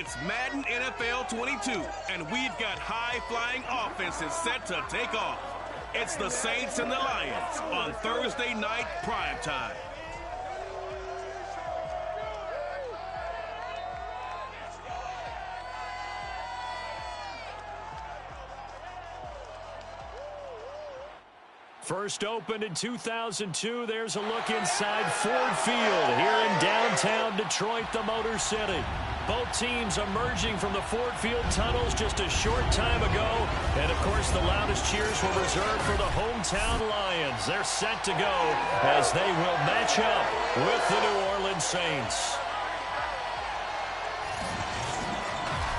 It's Madden NFL 22, and we've got high-flying offenses set to take off. It's the Saints and the Lions on Thursday night primetime. First opened in 2002, there's a look inside Ford Field here in downtown Detroit, the Motor City. Both teams emerging from the Ford Field tunnels just a short time ago. And, of course, the loudest cheers were reserved for the hometown Lions. They're set to go as they will match up with the New Orleans Saints.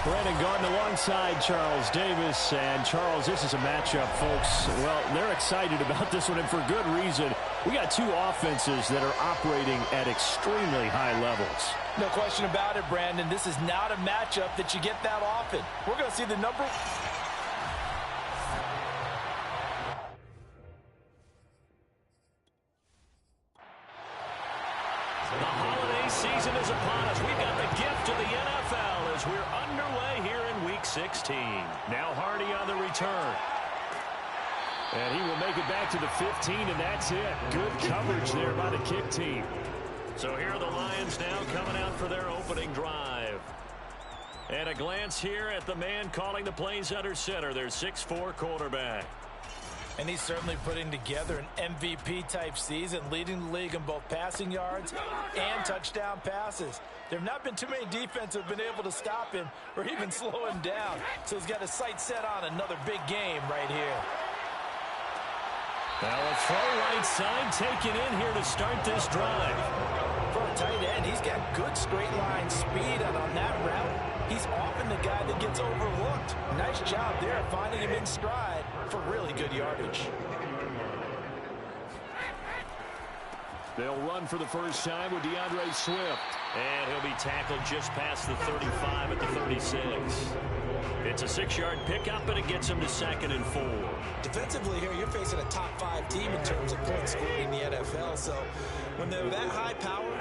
Brandon Garden alongside Charles Davis. And, Charles, this is a matchup, folks. Well, they're excited about this one, and for good reason. We got two offenses that are operating at extremely high levels. No question about it, Brandon. This is not a matchup that you get that often. We're going to see the number... The holiday season is upon us. We've got the gift of the NFL as we're underway here in Week 16. Now Hardy on the return. And he will make it back to the 15, and that's it. Good coverage there by the kick team. So here are the Lions now coming out for their opening drive. And a glance here at the man calling the plays under center, their 6'4" quarterback. And he's certainly putting together an MVP-type season, leading the league in both passing yards and touchdown passes. There have not been too many defenses that have been able to stop him or even slow him down. So he's got his sights set on another big game right here. Now a throw right side taken in here to start this drive. For a tight end, he's got good straight line speed, and on that route, he's often the guy that gets overlooked. Nice job there finding him in stride for really good yardage. They'll run for the first time with DeAndre Swift. And he'll be tackled just past the 35 at the 36. It's a 6-yard pickup, and it gets him to 2nd and 4. Defensively here, you're facing a top-5 team in terms of points scored in the NFL. So when they're that high power,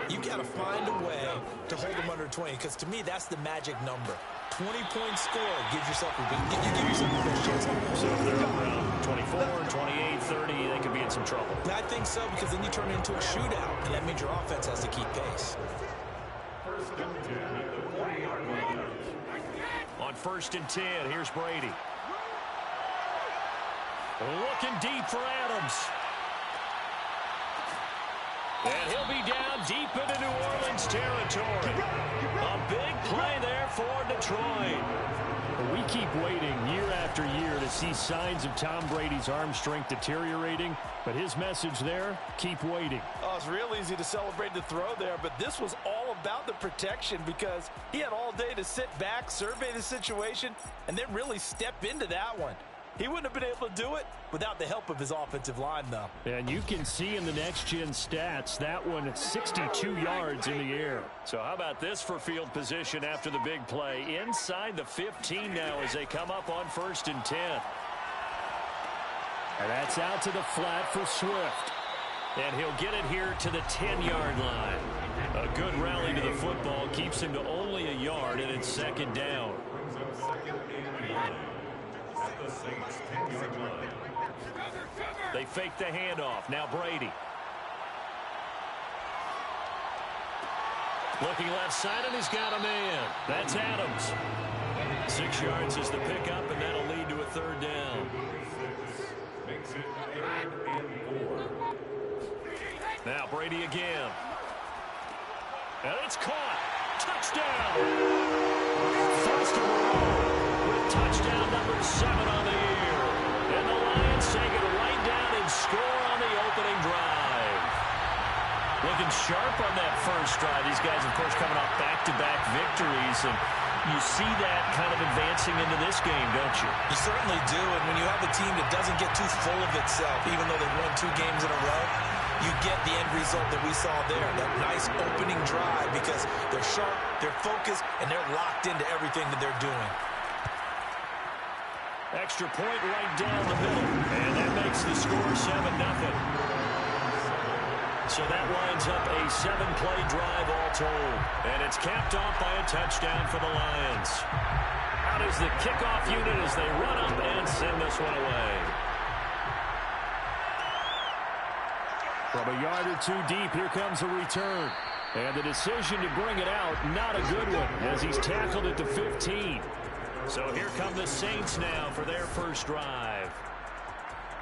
you've got to find a way to hold them under 20. Because to me, that's the magic number. 20-point score gives yourself a best chance. So if they're around 24, 28, 30, they could be in some trouble. I think so, because then you turn it into a shootout, and that means your offense has to keep pace. On 1st and 10, here's Brady. Looking deep for Adams. And he'll be down deep into New Orleans territory. A big play there for Detroit. We keep waiting year after year to see signs of Tom Brady's arm strength deteriorating, but his message there, keep waiting. Oh, it's real easy to celebrate the throw there, but this was all about the protection because he had all day to sit back, survey the situation, and then really step into that one. He wouldn't have been able to do it without the help of his offensive line, though. And you can see in the next-gen stats, that one at 62 yards in the air. So how about this for field position after the big play? Inside the 15 now as they come up on 1st and 10. And that's out to the flat for Swift. And he'll get it here to the 10-yard line. A good rally to the football keeps him to only a yard, and it's 2nd down. They fake the handoff. Now Brady. Looking left side, and he's got a man. That's Adams. 6 yards is the pickup, and that'll lead to a 3rd down. Now Brady again. And it's caught. Touchdown. First of all, with touchdown number 7 on the year. And the Lions take it right down and score on the opening drive. Looking sharp on that first drive. These guys, of course, coming off back-to-back victories. And you see that kind of advancing into this game, don't you? You certainly do. And when you have a team that doesn't get too full of itself, even though they've won 2 games in a row, you get the end result that we saw there, that nice opening drive, because they're sharp, they're focused, and they're locked into everything that they're doing. Extra point right down the middle, and that makes the score 7-0. So that winds up a 7-play drive all told. And it's capped off by a touchdown for the Lions. Out is the kickoff unit as they run up and send this one away. From a yard or two deep, here comes a return. And the decision to bring it out, not a good one, as he's tackled at the 15. So here come the Saints now for their first drive.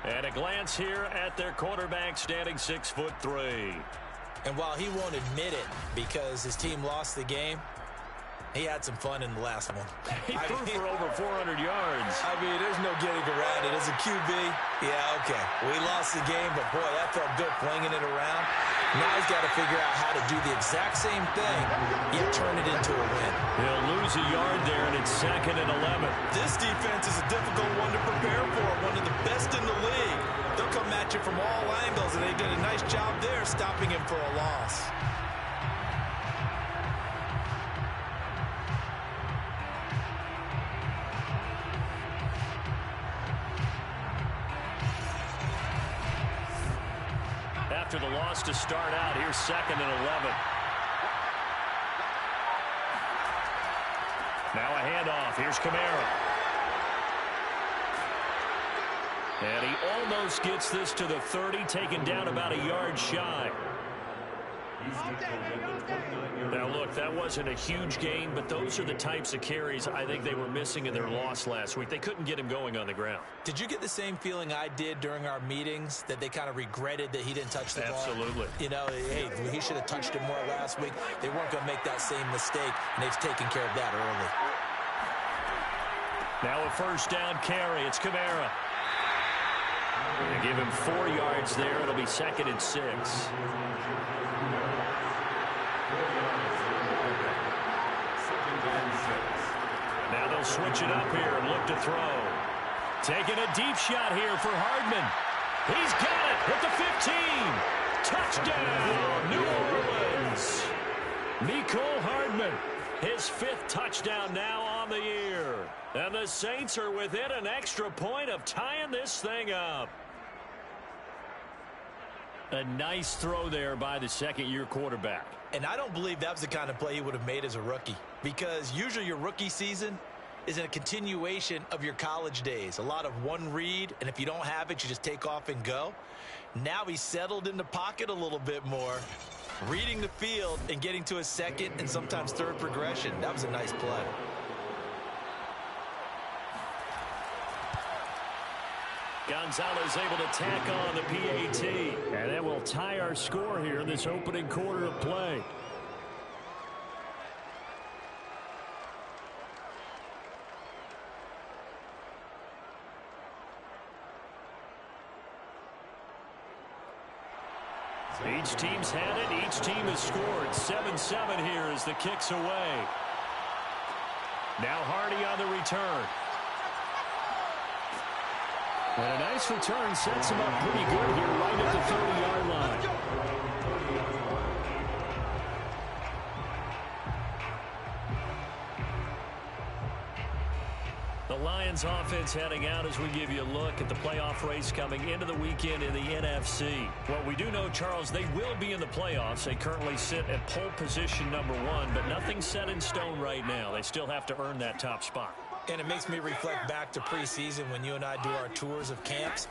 And a glance here at their quarterback standing 6'3". And while he won't admit it because his team lost the game, he had some fun in the last one. He threw for over 400 yards. I mean, there's no getting around it. As a QB, yeah, okay. We lost the game, but boy, that felt good flinging it around. Now he's got to figure out how to do the exact same thing, yet turn it into a win. He'll lose a yard there, and it's 2nd and 11. This defense is a difficult one to prepare for, one of the best in the league. They'll come at you from all angles, and they did a nice job there stopping him for a loss. After the loss to start out, here's 2nd and 11. Now a handoff. Here's Kamara. And he almost gets this to the 30, taken down about a yard shy. Now, look, that wasn't a huge gain, but those are the types of carries I think they were missing in their loss last week. They couldn't get him going on the ground. Did you get the same feeling I did during our meetings, that they kind of regretted that he didn't touch the ball? Absolutely. You know, hey, he should have touched it more last week. They weren't going to make that same mistake, and they've taken care of that early. Now a first down carry. It's Kamara. They give him 4 yards there. It'll be 2nd and 6. Now they'll switch it up here and look to throw. Taking a deep shot here for Hardman. He's got it at the 15. Touchdown, New Orleans. Mecole Hardman, his 5th touchdown now on the year. And the Saints are within an extra point of tying this thing up. A nice throw there by the second-year quarterback. And I don't believe that was the kind of play he would have made as a rookie, because usually your rookie season is a continuation of your college days. A lot of one read, and if you don't have it, you just take off and go. Now he's settled in the pocket a little bit more, reading the field and getting to a second and sometimes third progression. That was a nice play. Gonzalez able to tack on the PAT. And that will tie our score here in this opening quarter of play. Each team's had it. Each team has scored. 7-7 here as the kick's away. Now Hardy on the return. And a nice return sets him up pretty good here right at the 30-yard line. The Lions offense heading out as we give you a look at the playoff race coming into the weekend in the NFC. Well, we do know, Charles, they will be in the playoffs. They currently sit at pole position number 1, but nothing's set in stone right now. They still have to earn that top spot. And it makes me reflect back to preseason when you and I do our tours of camps.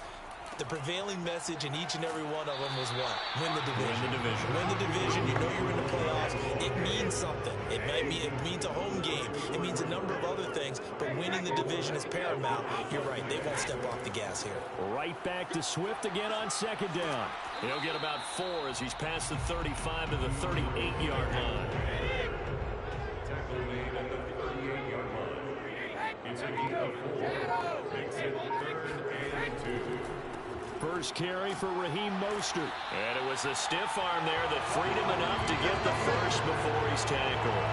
The prevailing message in each and every one of them was what? Win the division. Win the division. Win the division. You know you're in the playoffs. It means something. It means a home game. It means a number of other things, but winning the division is paramount. You're right. They won't step off the gas here. Right back to Swift again on 2nd down. He'll get about 4 as he's past the 35 to the 38-yard line. First carry for Raheem Mostert. And it was the stiff arm there that freed him enough to get the first before he's tackled.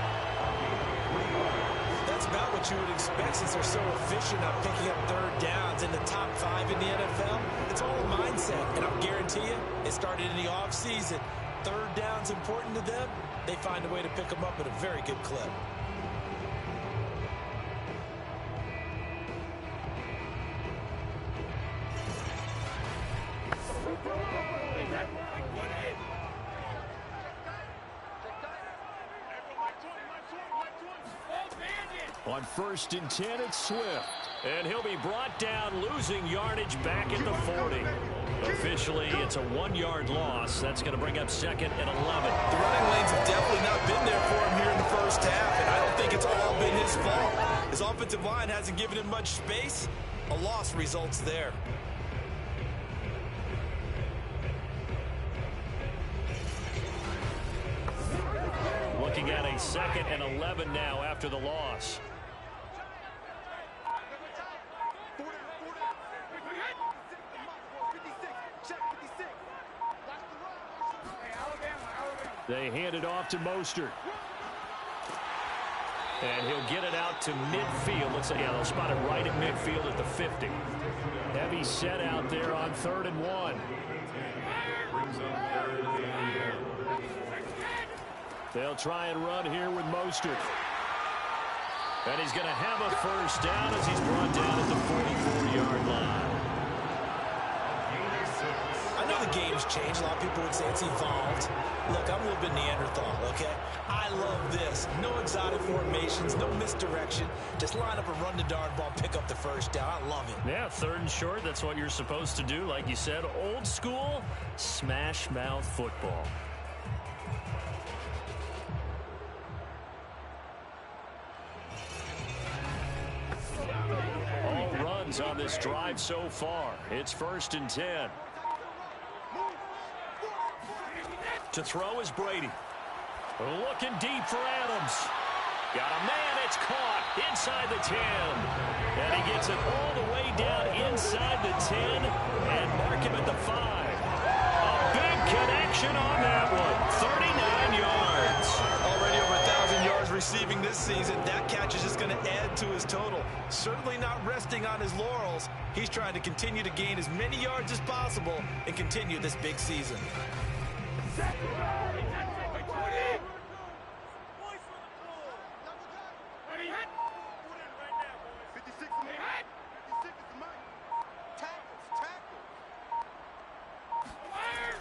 That's about what you would expect since they're so efficient on picking up third downs in the top 5 in the NFL. It's all a mindset, and I'll guarantee you it started in the offseason. Third down's important to them. They find a way to pick them up at a very good clip. On 1st and 10, it's Swift. And he'll be brought down, losing yardage back at the 40. Officially, it's a 1-yard loss. That's going to bring up 2nd and 11. The running lanes have definitely not been there for him here in the first half, and I don't think it's all been his fault. His offensive line hasn't given him much space. A loss results there. Looking at a 2nd and 11 now after the loss. They hand it off to Mostert. And he'll get it out to midfield. Let's say, yeah, they'll spot it right at midfield at the 50. Heavy set out there on 3rd and 1. They'll try and run here with Mostert. And he's going to have a first down as he's brought down at the 44-yard line. I know the game's changed. A lot of people would say it's evolved. Look, I'm a little bit Neanderthal, okay? I love this. No exotic formations, no misdirection. Just line up and run the darn ball, pick up the first down. I love it. Yeah, 3rd and short, that's what you're supposed to do. Like you said, old school, smash mouth football. All runs on this drive so far. It's 1st and 10. To throw is Brady. Looking deep for Adams. Got a man, it's caught inside the 10. And he gets it all the way down inside the 10 and mark him at the 5. A big connection on that one. 39 yards. Already over 1,000 yards receiving this season. That catch is just going to add to his total. Certainly not resting on his laurels. He's trying to continue to gain as many yards as possible and continue this big season.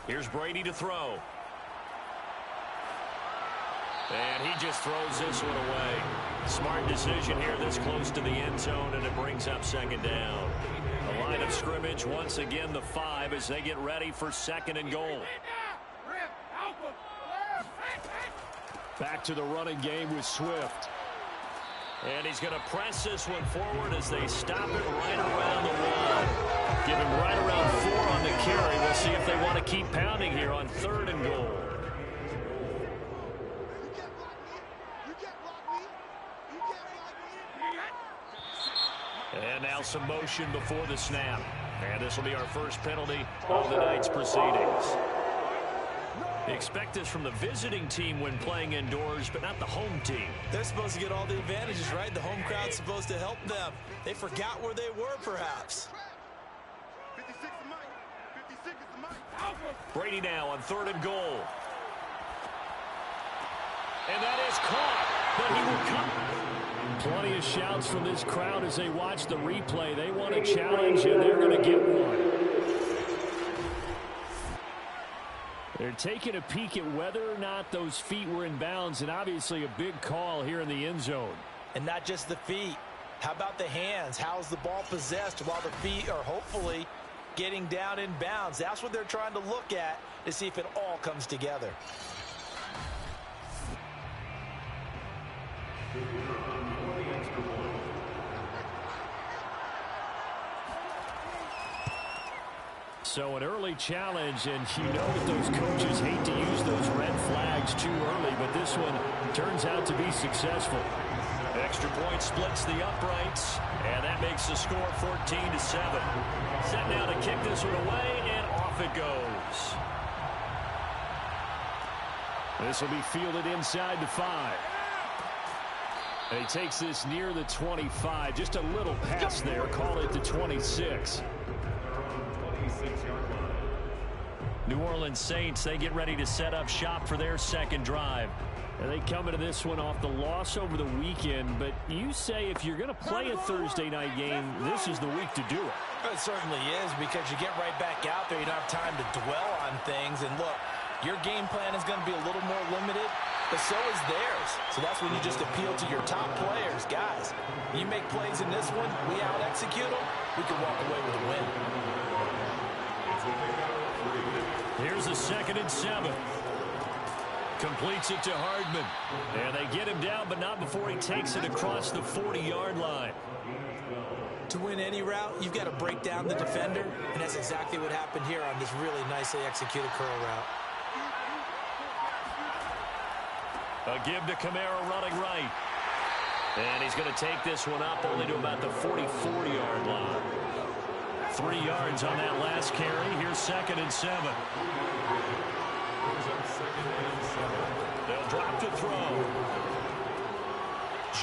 Here's Brady to throw. And he just throws this one away. Smart decision here this close to the end zone, and it brings up 2nd down. The line of scrimmage, once again, the 5 as they get ready for 2nd and goal. Back to the running game with Swift. And he's going to press this one forward as they stop it right around the 1. Give him right around 4 on the carry. We'll see if they want to keep pounding here on 3rd and goal. And now some motion before the snap. And this will be our first penalty of the night's proceedings. Expect this from the visiting team when playing indoors, but not the home team. They're supposed to get all the advantages, right? The home crowd's supposed to help them. They forgot where they were, perhaps. Brady now on 3rd and goal. And that is caught, but he will come. Plenty of shouts from this crowd as they watch the replay. They want a challenge, and they're going to get one. They're taking a peek at whether or not those feet were in bounds, and obviously a big call here in the end zone. And not just the feet. How about the hands? How's the ball possessed while the feet are hopefully getting down in bounds? That's what they're trying to look at to see if it all comes together. So an early challenge, and you know that those coaches hate to use those red flags too early, but this one turns out to be successful. Extra point splits the uprights, and that makes the score 14-7. Set now to kick this one away, and off it goes. This will be fielded inside the 5. And he takes this near the 25. Just a little pass there. Call it the 26. New Orleans Saints, they get ready to set up shop for their second drive. And they come into this one off the loss over the weekend. But you say if you're going to play a Thursday night game, this is the week to do it. It certainly is, because you get right back out there. You don't have time to dwell on things. And look, your game plan is going to be a little more limited. but so is theirs. So that's when you just appeal to your top players. Guys, you make plays in this one, we out-execute them, we can walk away with a win. Here's a 2nd and 7. Completes it to Hardman. And they get him down, but not before he takes it across the 40-yard line. To win any route, you've got to break down the defender, and that's exactly what happened here on this really nicely executed curl route. A give to Kamara running right. And he's going to take this one up only to about the 44-yard line. 3 yards on that last carry. Here's 2nd and 7. They'll drop to throw.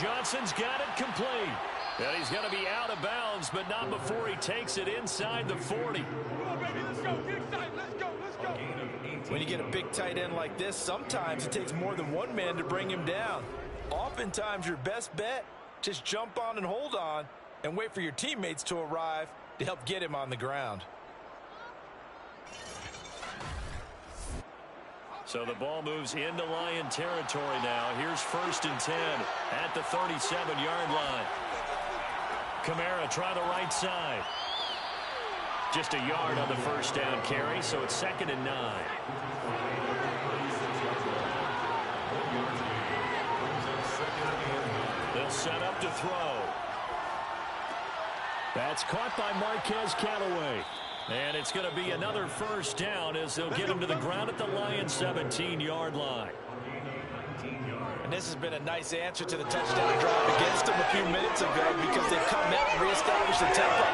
Johnson's got it complete. And he's going to be out of bounds, but not before he takes it inside the 40. When you get a big tight end like this, sometimes it takes more than one man to bring him down. Oftentimes, your best bet, just jump on and hold on and wait for your teammates to arrive to help get him on the ground. So the ball moves into Lion territory now. Here's 1st and 10 at the 37-yard line. Kamara try the right side. Just a yard on the 1st down carry, so it's 2nd and 9. They'll set up to throw. That's caught by Marquez Callaway. And it's going to be another 1st down as they'll get him to the ground at the Lions 17-yard line. And this has been a nice answer to the touchdown drive against them a few minutes ago because they've come out and reestablished the tempo.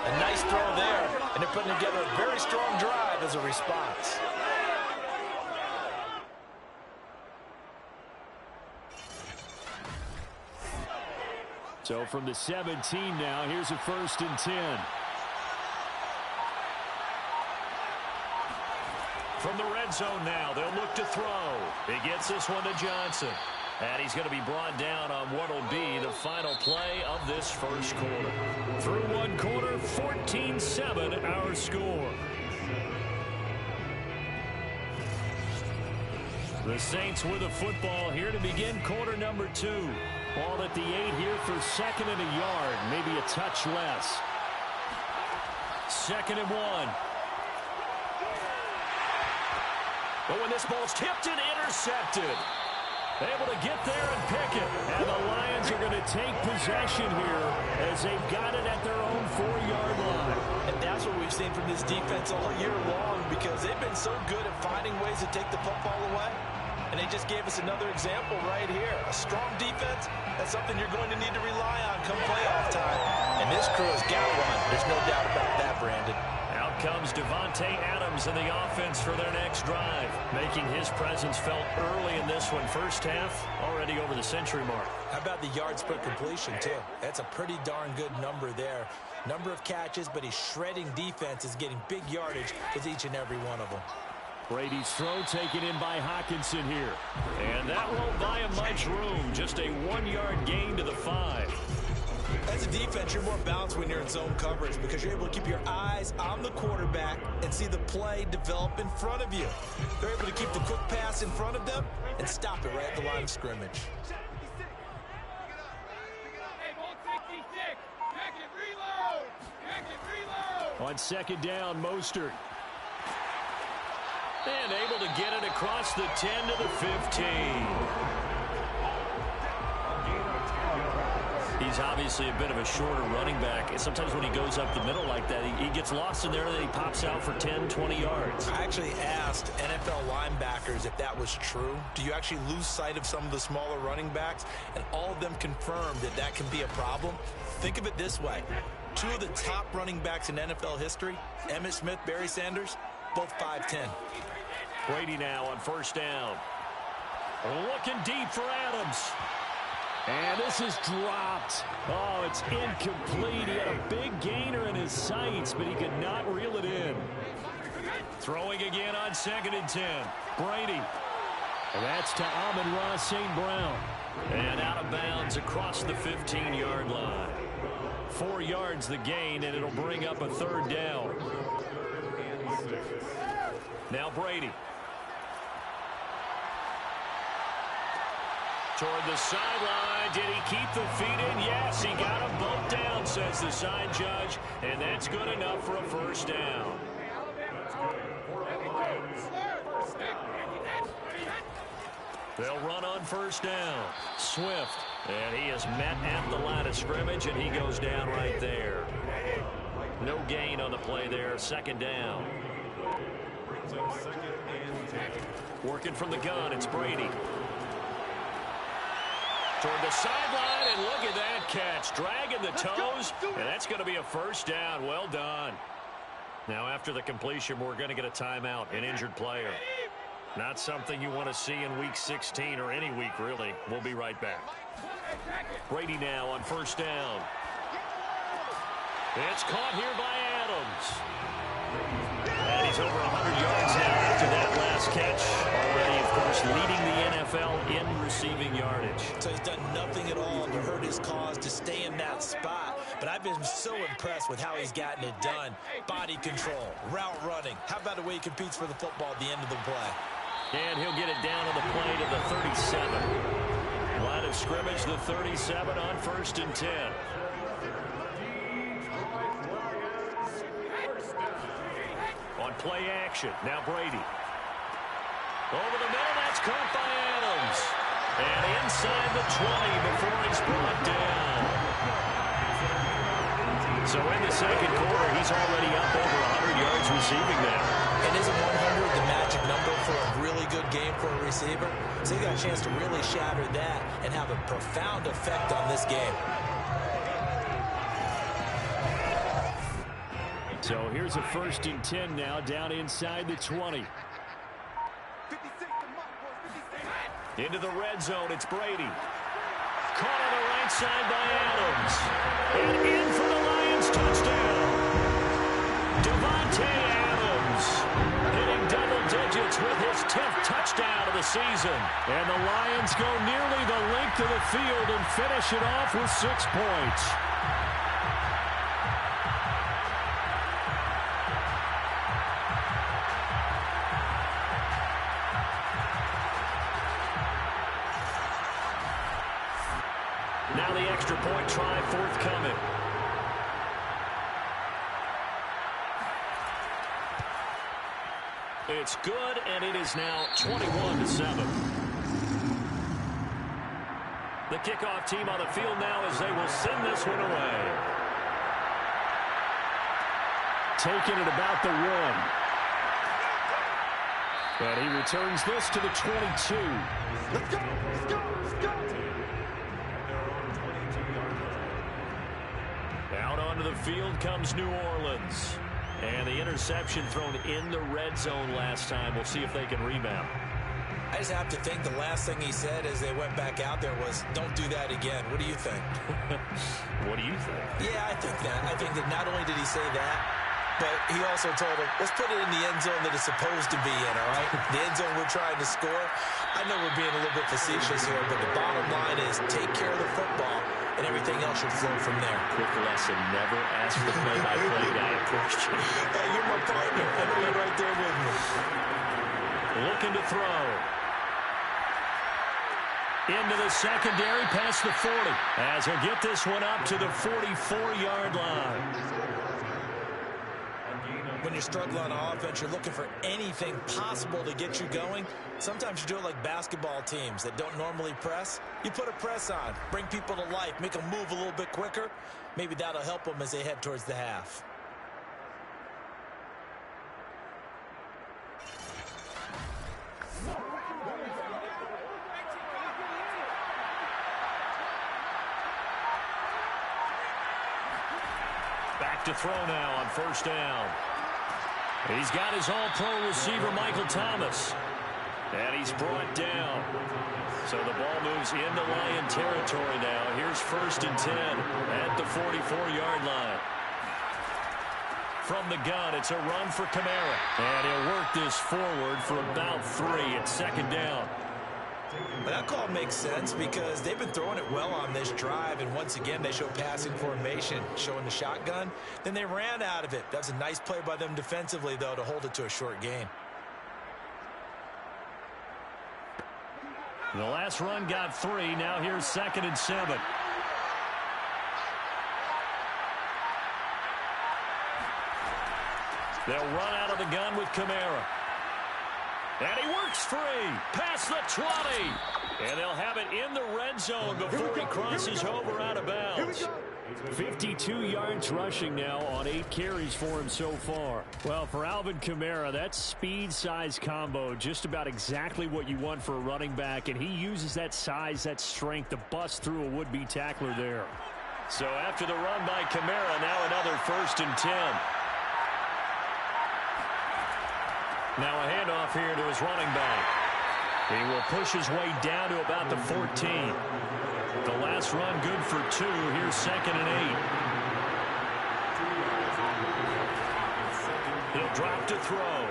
A nice throw there, and they're putting together a very strong drive as a response. So from the 17 now, here's a 1st and 10. From the red zone now, they'll look to throw. He gets this one to Johnson. And he's going to be brought down on what will be the final play of this 1st quarter. Through 1 quarter, 14-7 our score. The Saints with the football here to begin quarter number 2. Ball at the 8 here for 2nd and a yard, maybe a touch less. 2nd and 1. But when this ball's tipped and intercepted, able to get there and pick it. And the Lions are going to take possession here as they've got it at their own 4-yard line. And that's what we've seen from this defense all year long because they've been so good at finding ways to take the football away. And they just gave us another example right here. A strong defense, that's something you're going to need to rely on come playoff time. And this crew has got one. There's no doubt about that, Brandon. Out comes Devontae Adams in the offense for their next drive, making his presence felt early in this one. 1st half, already over the century mark. How about the yards per completion, too? That's a pretty darn good number there. Number of catches, but he's shredding defense, is getting big yardage with each and every one of them. Brady's throw taken in by Hockenson here. And that won't buy him much room. Just a 1-yard gain to the 5. As a defense, you're more balanced when you're in zone coverage because you're able to keep your eyes on the quarterback and see the play develop in front of you. They're able to keep the quick pass in front of them and stop it right at the line of scrimmage. On 2nd down, Mostert. And able to get it across the 10 to the 15. He's obviously a bit of a shorter running back. Sometimes when he goes up the middle like that, he gets lost in there and then he pops out for 10, 20 yards. I actually asked NFL linebackers if that was true. Do you actually lose sight of some of the smaller running backs? And all of them confirmed that that can be a problem. Think of it this way. 2 of the top running backs in NFL history, Emmitt Smith, Barry Sanders, both 5'10". Brady now on 1st down. Looking deep for Adams. And this is dropped. Oh, it's incomplete. He had a big gainer in his sights, but he could not reel it in. Throwing again on 2nd and 10. Brady. And that's to Amon-Ra St. Brown. And out of bounds across the 15-yard line. 4 yards the gain, and it'll bring up a 3rd down. Now Brady. toward the sideline. Did he keep the feet in? Yes, he got them both down, says the sign judge. And that's good enough for a first down. They'll run on first down. Swift. And he is met at the line of scrimmage, and he goes down right there. No gain on the play there. Second down. Working from the gun, it's Brady. Toward the sideline, and look at that catch. Dragging the toes, and that's going to be a first down. Well done. Now, after the completion, we're going to get a timeout, an injured player. Not something you want to see in Week 16 or any week, really. We'll be right back. Brady now on first down. It's caught here by Adams. And he's over 100 yards now after that last catch. Already, of course, leading the NFL in receiving yardage. So he's done nothing at all to hurt his cause, to stay in that spot. But I've been so impressed with how he's gotten it done. Body control, route running. How about the way he competes for the football at the end of the play? And he'll get it down on the play to the 37. Line of scrimmage, the 37 on 1st and 10. On play action, now Brady. Over the middle, that's caught by Adams. And inside the 20 before he's brought down. So in the second quarter, he's already up over 100 yards receiving now. And isn't 100 the magic number for a really good game for a receiver? So he got a chance to really shatter that and have a profound effect on this game. So here's a 1st and 10 now, down inside the 20. Into the red zone, it's Brady. Caught on the right side by Adams. And in for the Lions touchdown. Devontae Adams hitting double digits with his 10th touchdown of the season. And the Lions go nearly the length of the field and finish it off with 6 points. Now the extra point try forthcoming. It's good, and it is now 21-7. The kickoff team on the field now as they will send this one away. Taking it about the 1. And he returns this to the 22. Let's go, let's go, let's go. Out onto the field comes New Orleans. And the interception thrown in the red zone last time. We'll see if they can rebound. I just have to think the last thing he said as they went back out there was, don't do that again. What do you think? What do you think? Yeah, I think that. I think that not only did he say that, but he also told him, let's put it in the end zone that it's supposed to be in, all right? The end zone we're trying to score. I know we're being a little bit facetious here, but the bottom line is take care of the football, and everything else should flow from there. Quick lesson, never ask the play-by-play guy a question. Hey, you're my partner. I know you're right there with me. Looking to throw. Into the secondary, past the 40. As he'll get this one up to the 44-yard line. When you're struggling on offense, you're looking for anything possible to get you going. Sometimes you do it like basketball teams that don't normally press. You put a press on, bring people to life, make them move a little bit quicker. Maybe that'll help them as they head towards the half. Back to throw now on first down. He's got his all-pro receiver, Michael Thomas. And he's brought down. So the ball moves into Lion territory now. Here's 1st and 10 at the 44-yard line. From the gun, it's a run for Kamara. And he'll work this forward for about 3. It's 2nd down. But that call makes sense because they've been throwing it well on this drive, and once again they show passing formation, showing the shotgun. Then they ran out of it. That's a nice play by them defensively, though, to hold it to a short gain. The last run got 3. Now here's 2nd and 7. They'll run out of the gun with Kamara. And he works free. Past the 20. And they'll have it in the red zone before he crosses over out of bounds. 52 yards rushing now on 8 carries for him so far. Well, for Alvin Kamara, that speed-size combo, just about exactly what you want for a running back. And he uses that size, that strength to bust through a would-be tackler there. So after the run by Kamara, now another 1st and 10. Now a handoff here to his running back. He will push his way down to about the 14. The last run good for 2. Here's 2nd and 8. He'll drop to throw.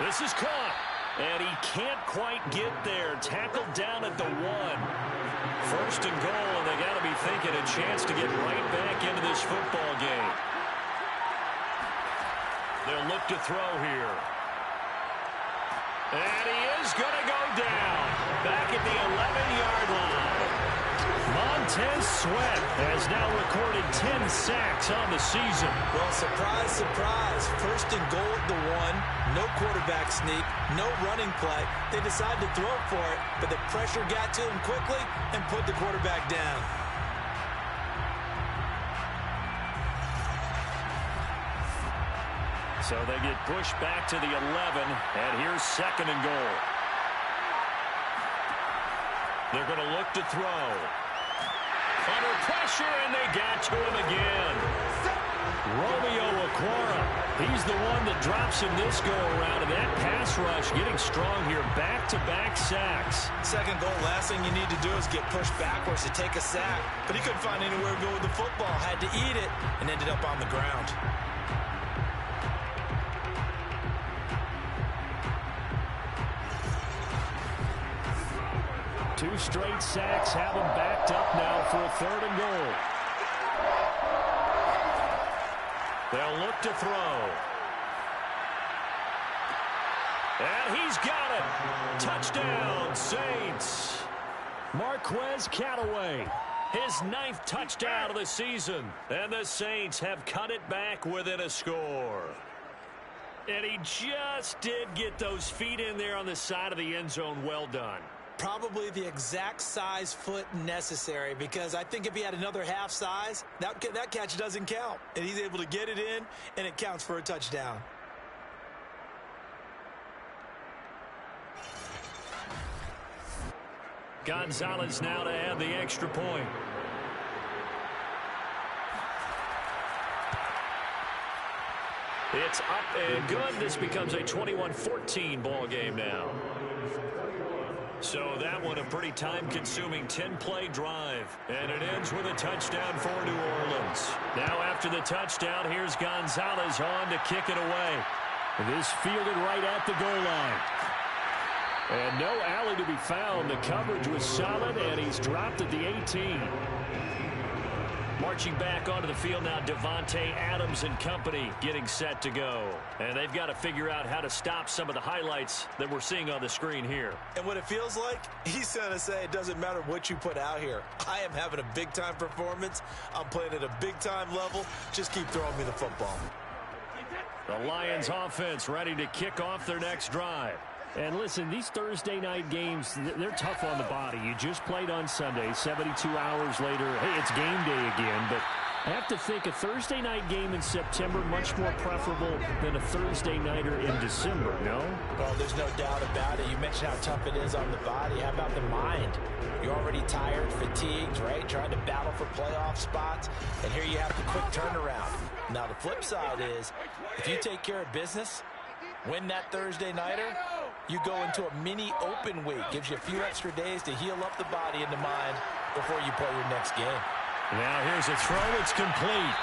This is caught. And he can't quite get there. Tackled down at the 1. 1st and goal, and they got to be thinking a chance to get right back into this football game. They'll look to throw here. And he is going to go down. Back at the 11-yard line. Montez Sweat has now recorded 10 sacks on the season. Well, surprise, surprise. 1st and goal at the 1. No quarterback sneak. No running play. They decided to throw for it, but the pressure got to him quickly and put the quarterback down. So they get pushed back to the 11, and here's 2nd and goal. They're going to look to throw. Under pressure, and they got to him again. Romeo Okwara, he's the one that drops him this go-around, and that pass rush getting strong here. Back-to-back sacks. 2nd goal, last thing you need to do is get pushed backwards to take a sack. But he couldn't find anywhere to go with the football. Had to eat it, and ended up on the ground. 2 straight sacks have him backed up now for a 3rd and goal. They'll look to throw. And he's got it. Touchdown, Saints. Marquez Callaway, his 9th touchdown of the season. And the Saints have cut it back within a score. And he just did get those feet in there on the side of the end zone. Well done. Probably the exact size foot necessary, because I think if he had another half size, that catch doesn't count. And he's able to get it in, and it counts for a touchdown. Gonzalez now to add the extra point. It's up and good. This becomes a 21-14 ball game now. So that one a pretty time-consuming 10-play drive. And it ends with a touchdown for New Orleans. Now after the touchdown, here's Gonzalez on to kick it away. This fielded right at the goal line. And no alley to be found. The coverage was solid, and he's dropped at the 18. Marching back onto the field now, Devontae Adams and company getting set to go. And they've got to figure out how to stop some of the highlights that we're seeing on the screen here. And what it feels like, he's going to say it doesn't matter what you put out here. I am having a big-time performance. I'm playing at a big-time level. Just keep throwing me the football. The Lions offense ready to kick off their next drive. And listen, these Thursday night games, they're tough on the body. You just played on Sunday, 72 hours later. Hey, it's game day again, but I have to think a Thursday night game in September much more preferable than a Thursday nighter in December, no? Well, there's no doubt about it. You mentioned how tough it is on the body. How about the mind? You're already tired, fatigued, right? Trying to battle for playoff spots, and here you have the quick turnaround. Now, the flip side is, if you take care of business, win that Thursday nighter, you go into a mini open week. Gives you a few extra days to heal up the body and the mind before you play your next game. Now here's a throw. It's complete.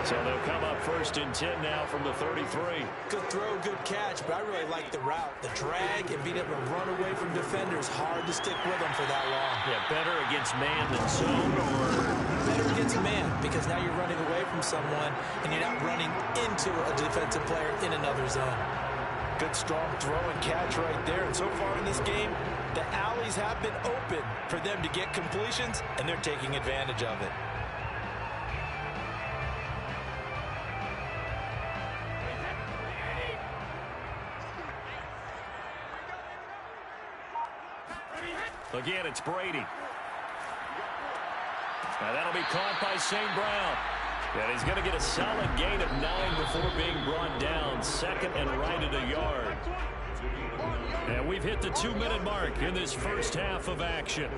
So they'll come up 1st and 10 now from the 33. Good throw, good catch, but I really like the route. The drag and being able to run away from defenders, hard to stick with them for that long. Yeah, better against man than zone, or better against man, because now you're running away from someone and you're not running into a defensive player in another zone. Good, strong throw and catch right there. And so far in this game, the alleys have been open for them to get completions, and they're taking advantage of it. Again, it's Brady. Now that'll be caught by St. Brown. And he's going to get a solid gain of 9 before being brought down. Second and right at a yard. And we've hit the 2-minute mark in this first half of action.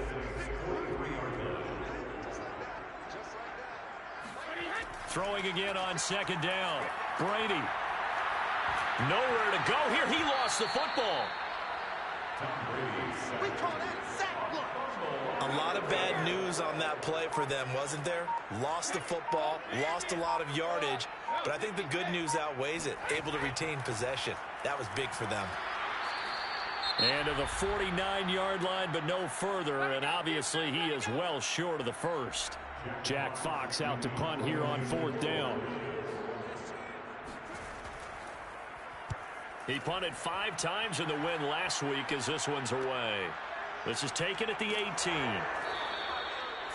Throwing again on second down. Brady. Nowhere to go here. He lost the football. We call that sack block. A lot of bad news on that play for them, wasn't there? Lost the football, lost a lot of yardage, but I think the good news outweighs it. Able to retain possession. That was big for them. And to the 49-yard line, but no further, and obviously he is well short of the first. Jack Fox out to punt here on fourth down. He punted 5 times in the win last week as this one's away. This is taken at the 18.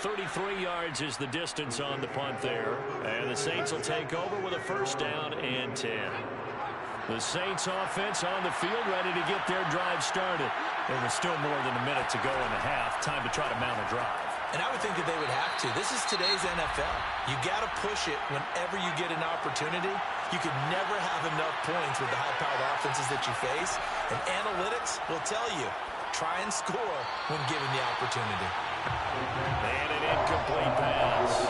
33 yards is the distance on the punt there. And the Saints will take over with a first down and 10. The Saints offense on the field ready to get their drive started. There was still more than a minute to go in the half. Time to try to mount a drive. And I would think that they would have to. This is today's NFL. You got to push it whenever you get an opportunity. You could never have enough points with the high-powered offenses that you face. And analytics will tell you, try and score when given the opportunity. And an incomplete pass.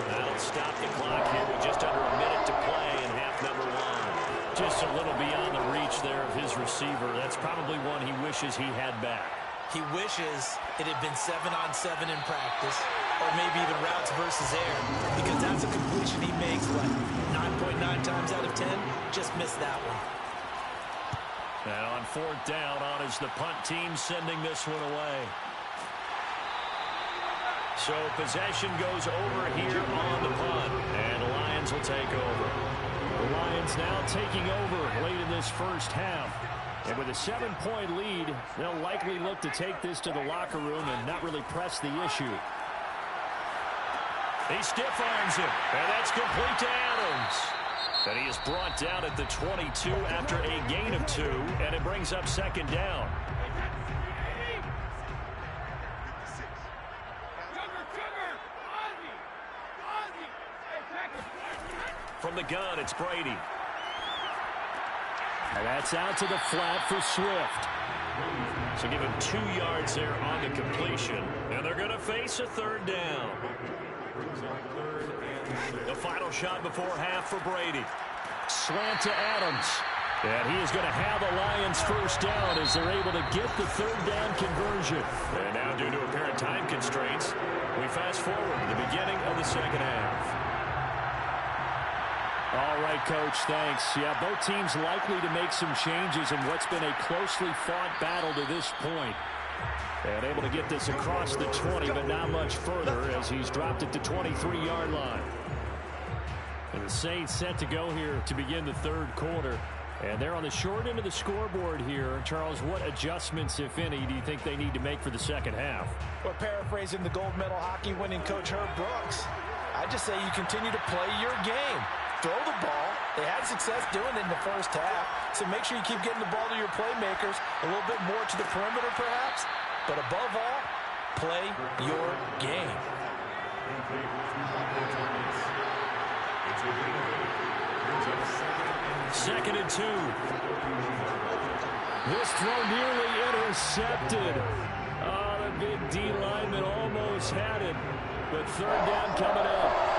That'll stop the clock here with just under a minute to play in half number 1. Just a little beyond the reach there of his receiver. That's probably one he wishes he had back. He wishes it had been 7-on-7 in practice, or maybe even routes versus air, because that's a completion he makes, what, 9.9 times out of 10? Just missed that one. And on fourth down, on is the punt team sending this one away. So possession goes over here on the punt, and the Lions will take over. The Lions now taking over late in this first half. And with a 7-point lead, they'll likely look to take this to the locker room and not really press the issue. He stiff arms him, and that's complete to Adams. And he is brought down at the 22 after a gain of 2, and it brings up second down. From the gun, it's Brady. And that's out to the flat for Swift. So give him 2 yards there on the completion. And they're going to face a third down. The final shot before half for Brady. Slant to Adams. And he is going to have a Lions first down as they're able to get the third down conversion. And now due to apparent time constraints, we fast forward to the beginning of the second half. All right, Coach, thanks. Yeah, both teams likely to make some changes in what's been a closely fought battle to this point. And able to get this across the 20, but not much further as he's dropped it to 23-yard line. And the Saints set to go here to begin the third quarter. And they're on the short end of the scoreboard here. Charles, what adjustments, if any, do you think they need to make for the second half? Well, paraphrasing the gold medal hockey winning coach Herb Brooks, I just say you continue to play your game. Throw the ball. They had success doing it in the first half, so make sure you keep getting the ball to your playmakers, a little bit more to the perimeter perhaps, but above all, play your game. Second and 2. This throw nearly intercepted. Oh, the big D lineman almost had it, but third down coming up.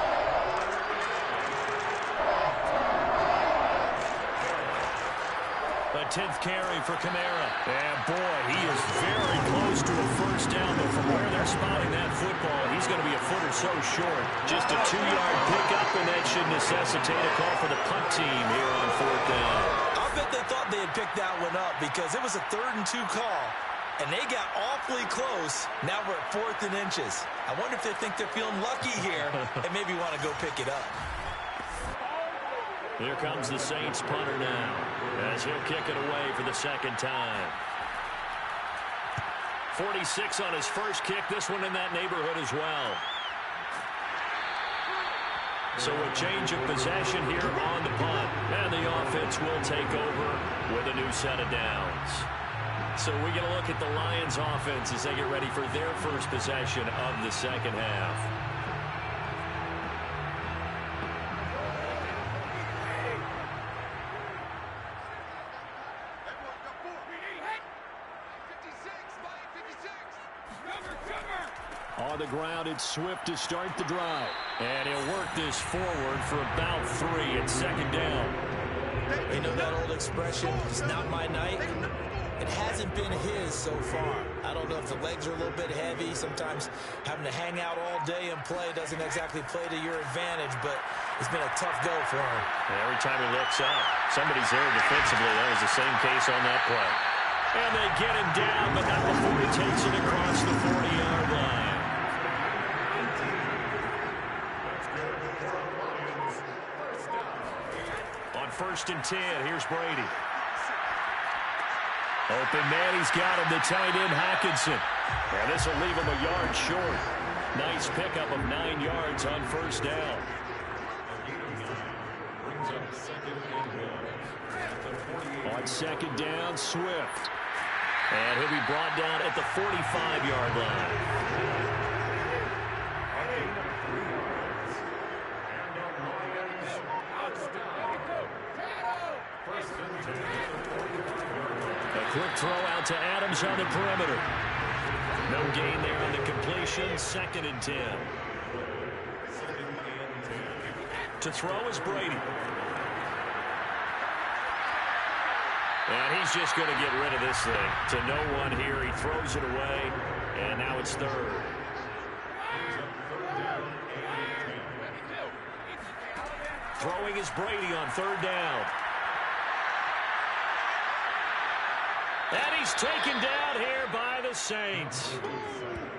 The 10th carry for Kamara. And boy, he is very close to a first down, but from where they're spotting that football, he's going to be a foot or so short. Just a 2-yard pickup, and that should necessitate a call for the punt team here on fourth down. I'll bet they thought they had picked that one up because it was a 3rd and 2 call, and they got awfully close. Now we're at 4th and inches. I wonder if they think they're feeling lucky here and maybe want to go pick it up. Here comes the Saints punter now, as he'll kick it away for the second time. 46 on his first kick. This one in that neighborhood as well. So a change of possession here on the punt. And the offense will take over with a new set of downs. So we get a look at the Lions offense as they get ready for their first possession of the second half. On the ground, it's Swift to start the drive. And he'll work this forward for about 3 at second down. You know that old expression, it's not my night? It hasn't been his so far. I don't know if the legs are a little bit heavy. Sometimes having to hang out all day and play doesn't exactly play to your advantage, but it's been a tough go for him. And every time he looks up, somebody's there defensively. That was the same case on that play. And they get him down, but not before he takes it across the 40-yard line. On 1st and 10, here's Brady. Open man, he's got him, the tight end, Hockenson. And this will leave him a yard short. Nice pickup of 9 yards on 1st down. On 2nd down, Swift. And he'll be brought down at the 45-yard line. A quick throw out to Adams on the perimeter. No gain there on the completion. 2nd and 10. To throw is Brady. And he's just going to get rid of this thing. To no one here. He throws it away. And now it's 3rd. Throwing is Brady on 3rd down. And he's taken down here by the Saints.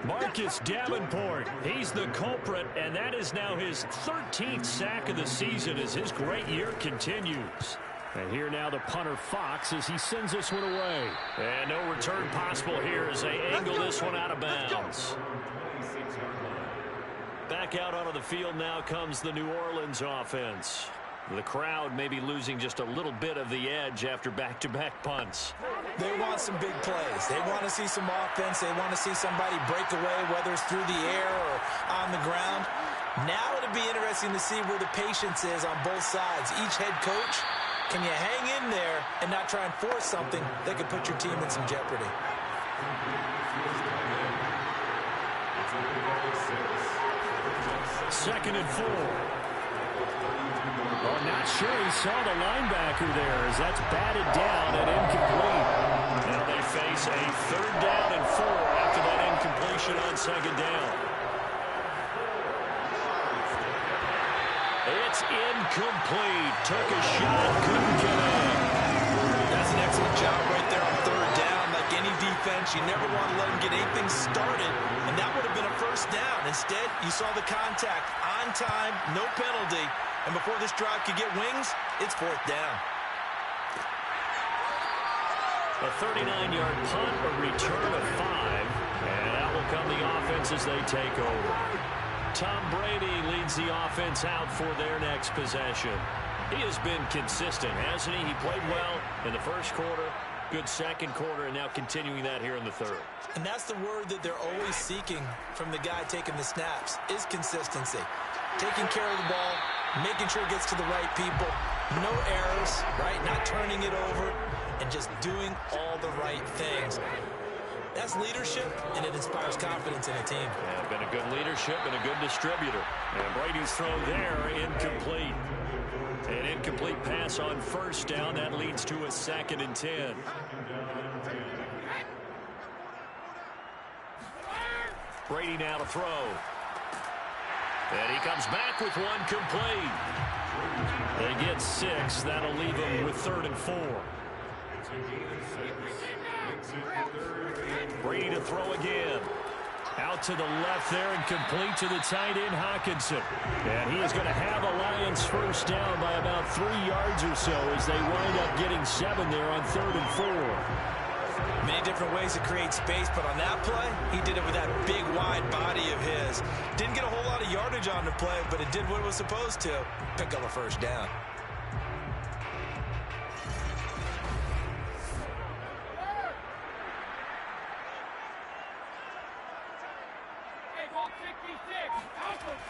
Marcus Davenport, he's the culprit, and that is now his 13th sack of the season as his great year continues. And here now the punter Fox as he sends this one away. And no return possible here as they angle this one out of bounds. Back out onto the field now comes the New Orleans offense. The crowd may be losing just a little bit of the edge after back-to-back punts. They want some big plays. They want to see some offense. They want to see somebody break away, whether it's through the air or on the ground. Now it'll be interesting to see where the patience is on both sides. Each head coach, can you hang in there and not try and force something that could put your team in some jeopardy? 2nd and 4. Well, not sure he saw the linebacker there as that's batted down and incomplete. Now they face a 3rd down and 4 after that incompletion on 2nd down. It's incomplete. Took a shot, couldn't get in. That's an excellent job right there on 3rd down. Like any defense, you never want to let them get anything started, and that would have been a 1st down. Instead, you saw the contact on time, no penalty. And before this drive could get wings, it's 4th down. A 39-yard punt, a return of 5. And out will come the offense as they take over. Tom Brady leads the offense out for their next possession. He has been consistent, hasn't he? He played well in the 1st quarter, good 2nd quarter, and now continuing that here in the 3rd. And that's the word that they're always seeking from the guy taking the snaps, is consistency. Taking care of the ball, making sure it gets to the right people, no errors, right? Not turning it over, and just doing all the right things. That's leadership, and it inspires confidence in a team. Yeah, been a good leadership and a good distributor. And Brady's throw there, incomplete. An incomplete pass on 1st down. That leads to a 2nd and 10. Brady now to throw. And he comes back with one complete. They get 6. That'll leave him with 3rd and 4. Brady to throw again. Out to the left there and complete to the tight end, Hockenson. And he is going to have a Lions first down by about 3 yards or so as they wind up getting 7 there on 3rd and 4. Many different ways to create space, but on that play, he did it with that big, wide body of his. Didn't get a whole lot of yardage on the play, but it did what it was supposed to. Pick up a first down.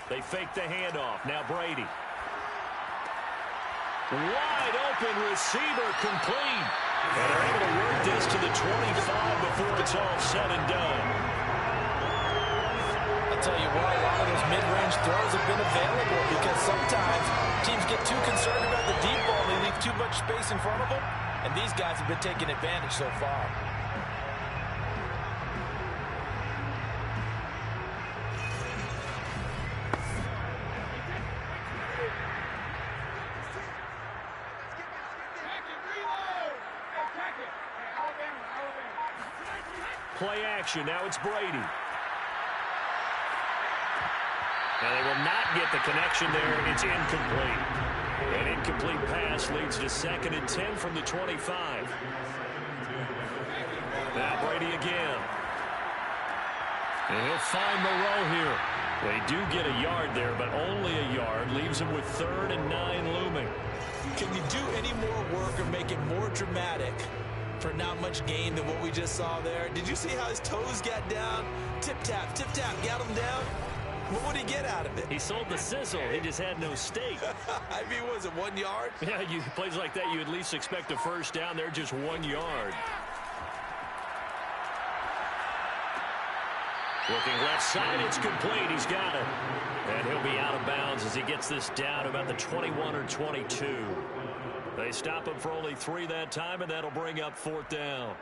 They fake the handoff. Now Brady. Wide open receiver complete. And they're able to work this to the 25 before it's all said and done. I'll tell you what, a lot of those mid-range throws have been available because sometimes teams get too concerned about the deep ball. They leave too much space in front of them. And these guys have been taking advantage so far. Play action. Now it's Brady. Now they will not get the connection there. It's incomplete. An incomplete pass leads to 2nd and 10 from the 25. Now Brady again. And he'll find Moreau here. They do get a yard there, but only a yard. Leaves him with 3rd and 9 looming. Can you do any more work or make it more dramatic for not much gain than what we just saw there? Did you see how his toes got down? Tip-tap, got him down. What would he get out of it? He sold the sizzle. He just had no steak. I mean, was it 1 yard? Yeah, plays like that, you at least expect a first down. They're just 1 yard. Looking left side, it's complete. He's got it. And he'll be out of bounds as he gets this down about the 21 or 22. They stop him for only 3 that time, and that'll bring up 4th down.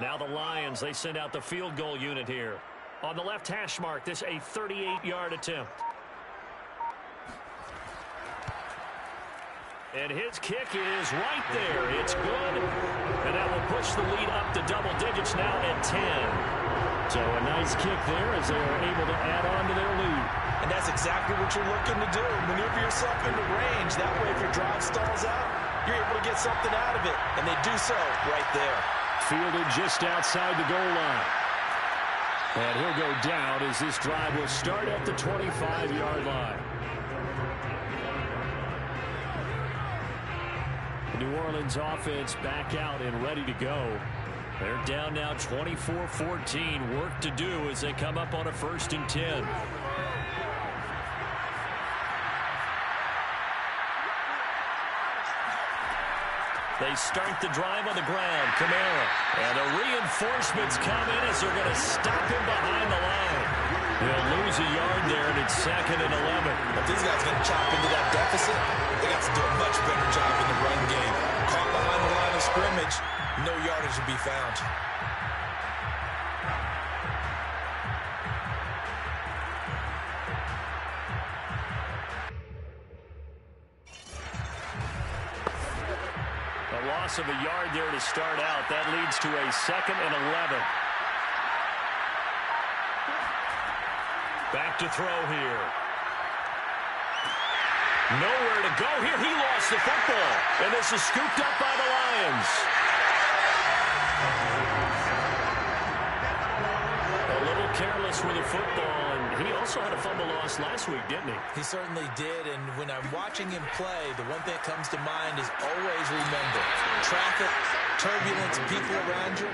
Now the Lions, they send out the field goal unit here. On the left hash mark, this a 38-yard attempt. And his kick is right there. It's good. And that will push the lead up to double digits now at 10. So a nice kick there as they are able to add on to their lead. And that's exactly what you're looking to do. Maneuver yourself into range. That way, if your drive stalls out, you're able to get something out of it. And they do so right there. Fielded just outside the goal line. And he'll go down as this drive will start at the 25-yard line. The New Orleans offense back out and ready to go. They're down now 24-14. Work to do as they come up on a 1st and 10. They start the drive on the ground. Kamara. And the reinforcements come in as they're going to stop him behind the line. They'll lose a yard there, and it's 2nd and 11. If these guys are going to chop into that deficit, they got to do a much better job in the run game. Caught behind the line of scrimmage, no yardage to be found. A loss of a yard there to start out. That leads to a 2nd and 11. Back to throw here. Nowhere to go here. He lost the football. And this is scooped up by the Lions. A little careless with the football. And he also had a fumble loss last week, didn't he? He certainly did. And when I'm watching him play, the one thing that comes to mind is always remember traffic, turbulence, people around you.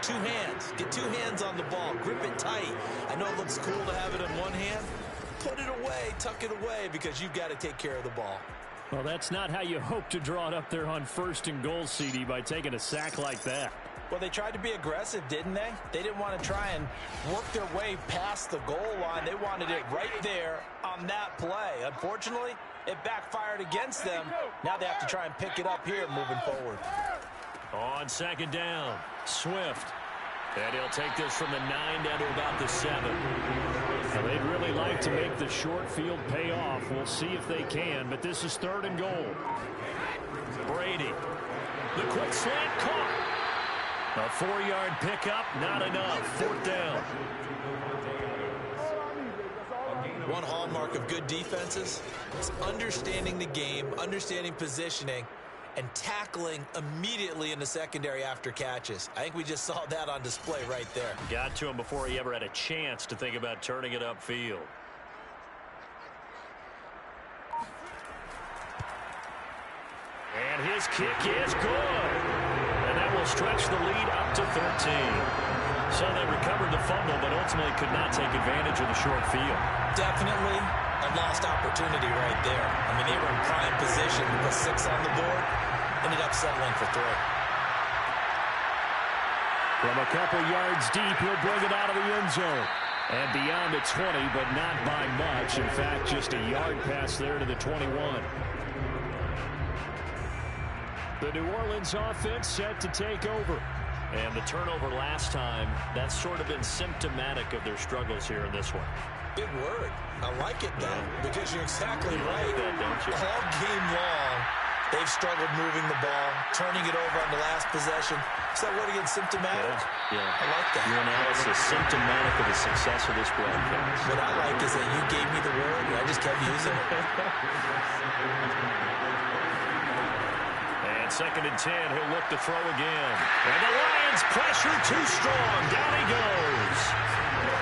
2 hands. Get 2 hands on the ball. Grip it tight. I know it looks cool to have it in one hand. Put it away. Tuck it away because you've got to take care of the ball. Well, that's not how you hope to draw it up there on 1st and goal, CD, by taking a sack like that. Well, they tried to be aggressive, didn't they? They didn't want to try and work their way past the goal line. They wanted it right there on that play. Unfortunately, it backfired against them. Now they have to try and pick it up here moving forward. On 2nd down, Swift. And he'll take this from the 9 down to about the 7. Now, they'd really like to make the short field pay off. We'll see if they can, but this is 3rd and goal. Brady. The quick slant caught. A 4-yard pickup, not enough. 4th down. One hallmark of good defenses is understanding the game, understanding positioning, and tackling immediately in the secondary after catches. I think we just saw that on display right there. Got to him before he ever had a chance to think about turning it upfield. And his kick is good. And that will stretch the lead up to 13. So they recovered the fumble, but ultimately could not take advantage of the short field. Definitely a lost opportunity right there. I mean, they were in prime position to put 6 on the board. Ended up settling for 3. From a couple yards deep, he'll bring it out of the end zone. And beyond the 20, but not by much. In fact, just a yard pass there to the 21. The New Orleans offense set to take over. And the turnover last time, that's sort of been symptomatic of their struggles here in this one. Big word. I like it, though, because you're exactly right. Like that, don't you? All game long, they've struggled moving the ball, turning it over on the last possession. Is that word again, symptomatic? Yeah. I like that. Your analysis, symptomatic of the success of this broadcast. What I like is that you gave me the word, and I just kept using it. And 2nd and 10, he'll look to throw again. And the Lions pressure too strong. Down he goes.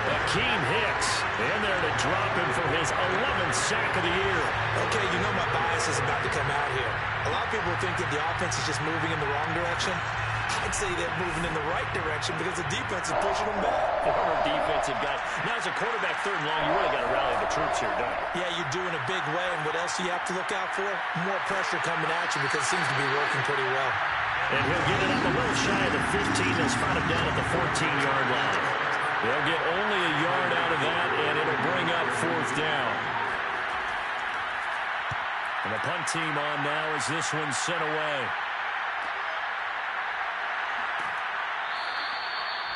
Akeem Hicks in there to drop him for his 11th sack of the year. Okay, you know my bias is about to come out here. A lot of people think that the offense is just moving in the wrong direction. I'd say they're moving in the right direction because the defense is pushing them back. Former defensive guy. Now, as a quarterback 3rd and long, you really got to rally the troops here, don't you? Yeah, you're doing a big way, and what else do you have to look out for? More pressure coming at you because it seems to be working pretty well. And he'll get it up a little shy of the 15. They'll spot him down at the 14-yard line. They'll get only a yard out of that, and it'll bring up 4th down. And the punt team on now as this one's sent away.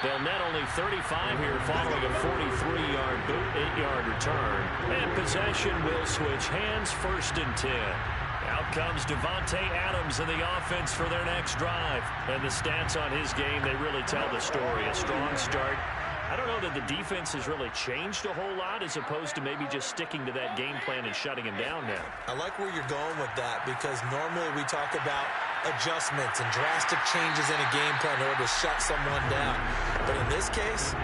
They'll net only 35 here following a 43-yard boot, 8-yard return. And possession will switch hands, 1st and 10. Out comes Davante Adams in the offense for their next drive. And the stats on his game, they really tell the story. A strong start. I don't know that the defense has really changed a whole lot as opposed to maybe just sticking to that game plan and shutting him down now. I like where you're going with that because normally we talk about adjustments and drastic changes in a game plan in order to shut someone down. But in this case,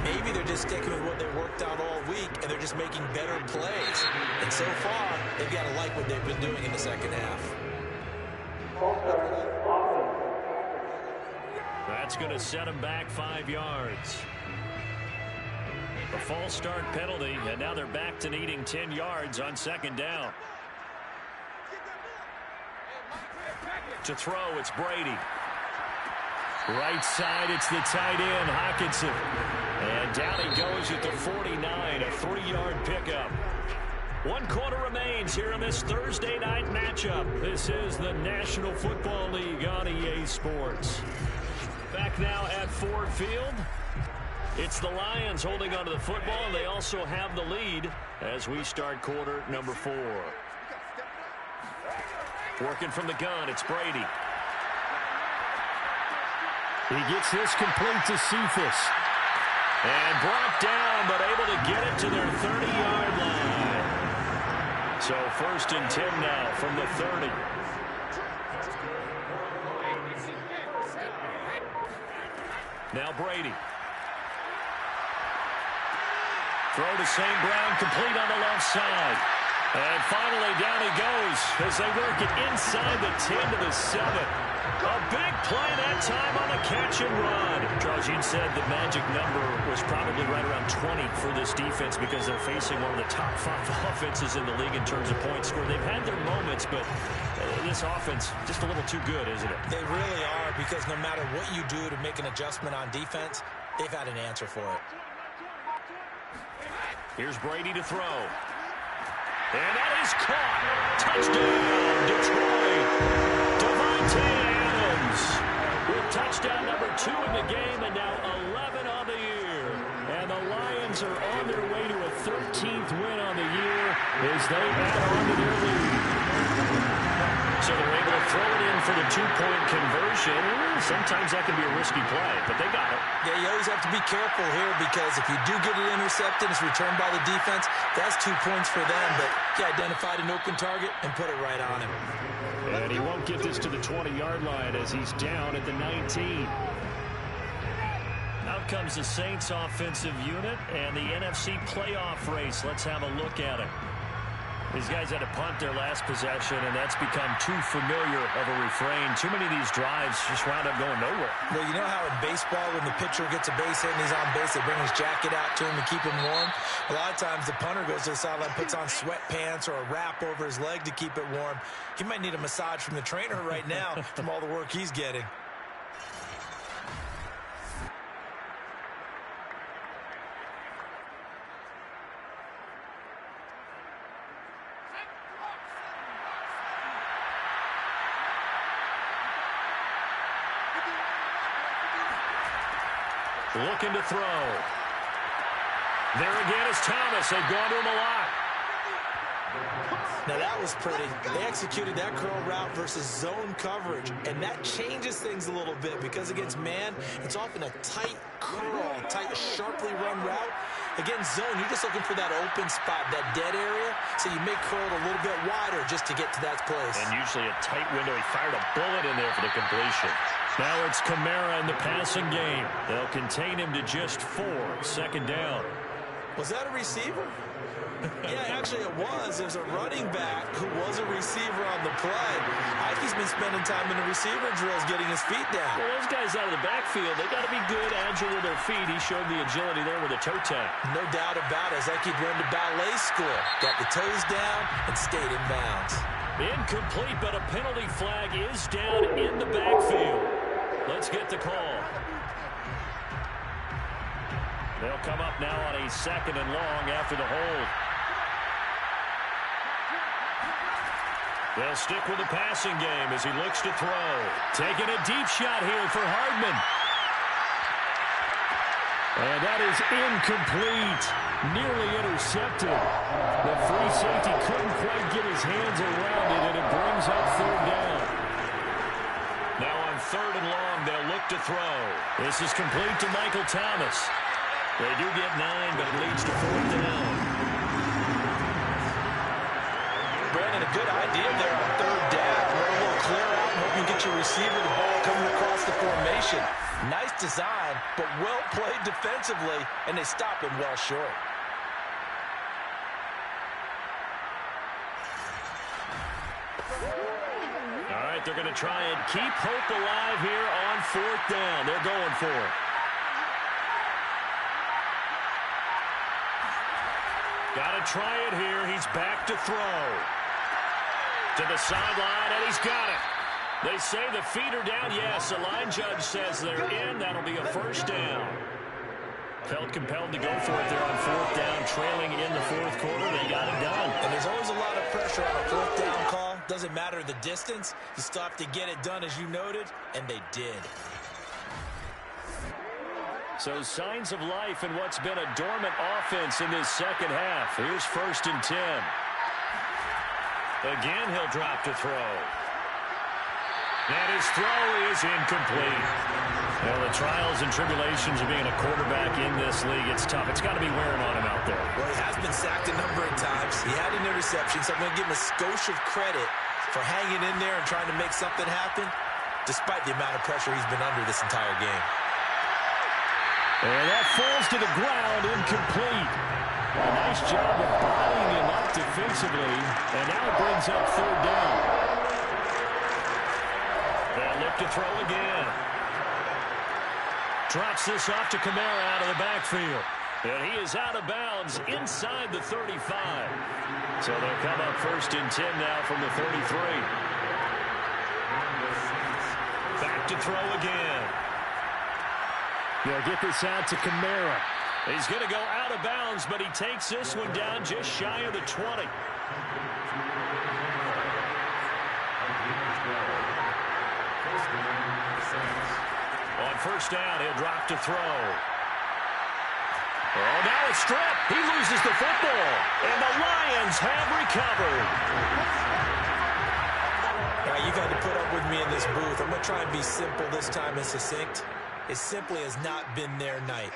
maybe they're just sticking with what they worked out all week and they're just making better plays. And so far, they've got to like what they've been doing in the second half. That's going to set them back 5 yards. A false start penalty, and now they're back to needing 10 yards on 2nd down. To throw, it's Brady. Right side, it's the tight end, Hockenson. And down he goes at the 49, a 3-yard pickup. 1 quarter remains here in this Thursday night matchup. This is the National Football League on EA Sports. Back now at Ford Field. It's the Lions holding onto the football. They also have the lead as we start quarter number 4. Working from the gun, it's Brady. He gets this complete to Cephas. And brought down, but able to get it to their 30-yard line. So 1st and 10 now from the 30. Now Brady. Throw to St. Brown, complete on the left side. And finally down he goes as they work it inside the 10 to the 7. A big play that time on a catch and run. Charles, you said the magic number was probably right around 20 for this defense because they're facing one of the top 5 offenses in the league in terms of points scored. They've had their moments, but this offense just a little too good, isn't it? They really are because no matter what you do to make an adjustment on defense, they've had an answer for it. Here's Brady to throw. And that is caught. Touchdown, Detroit. Davante Adams with touchdown number 2 in the game and now 11 on the year. And the Lions are on their way to a 13th win on the year as they add on to their lead. So they're able to throw it in for the two-point conversion. Sometimes that can be a risky play, but they got it. Yeah, you always have to be careful here because if you do get it intercepted, it's returned by the defense, that's 2 points for them. But he identified an open target and put it right on him. And he won't get this to the 20-yard line as he's down at the 19. Out comes the Saints offensive unit and the NFC playoff race. Let's have a look at it. These guys had to punt their last possession, and that's become too familiar of a refrain. Too many of these drives just wound up going nowhere. Well, you know how in baseball, when the pitcher gets a base hit and he's on base, they bring his jacket out to him to keep him warm? A lot of times the punter goes to the sideline, puts on sweatpants or a wrap over his leg to keep it warm. He might need a massage from the trainer right now from all the work he's getting. Looking to throw. There again is Thomas. They've gone to him a lot. Now that was pretty. They executed that curl route versus zone coverage, and that changes things a little bit because against man, it's often a tight curl, tight, sharply run route. Against zone, you're just looking for that open spot, that dead area, so you make curl a little bit wider just to get to that place. And usually a tight window. He fired a bullet in there for the completion. Now it's Kamara in the passing game. They'll contain him to just 4. Second down. Was that a receiver? Yeah, actually it was. There's a running back who was a receiver on the play. Ikey's been spending time in the receiver drills getting his feet down. Well, those guys out of the backfield, they got to be good, agile with their feet. He showed the agility there with a toe tap. No doubt about it. It's like he'd run to ballet school. Got the toes down and stayed in bounds. Incomplete, but a penalty flag is down in the backfield. Let's get the call. They'll come up now on a 2nd and long after the hold. They'll stick with the passing game as he looks to throw. Taking a deep shot here for Hardman. And that is incomplete. Nearly intercepted. The free safety couldn't quite get his hands around it, and it brings up 3rd down. Now on 3rd and long, they'll look to throw. This is complete to Michael Thomas. They do get 9, but it leads to 4th down. Brandon, a good idea there on 3rd down. Run a little clear out and hope you get your receiver the ball coming across the formation. Nice design, but well played defensively, and they stop him well short. All right, they're going to try and keep hope alive here on 4th down. They're going for it. Got to try it here. He's back to throw. To the sideline, and he's got it. They say the feet are down. Yes, the line judge says they're in. That'll be a 1st down. Felt compelled to go for it there on 4th down, trailing in the 4th quarter. They got it done. And there's always a lot of pressure on a 4th down call. Doesn't matter the distance. You still have to get it done, as you noted, and they did. So signs of life in what's been a dormant offense in this 2nd half. Here's 1st and 10. Again, he'll drop to throw. And his throw is incomplete. Well, the trials and tribulations of being a quarterback in this league, it's tough. It's got to be wearing on him out there. Well, he has been sacked a number of times. He had an interception, so I'm going to give him a skosh of credit for hanging in there and trying to make something happen, despite the amount of pressure he's been under this entire game. And that falls to the ground, incomplete. A nice job of bodying him up defensively, and now it brings up 3rd down. They'll look to throw again. Drops this off to Kamara out of the backfield. And he is out of bounds inside the 35. So they'll come up 1st and 10 now from the 33. Back to throw again. They'll get this out to Kamara. He's going to go out of bounds, but he takes this one down just shy of the 20. On 1st down, he'll drop to throw. Oh, now it's stripped. He loses the football, and the Lions have recovered. Now, you've had to put up with me in this booth. I'm going to try and be simple this time and succinct. It simply has not been their night.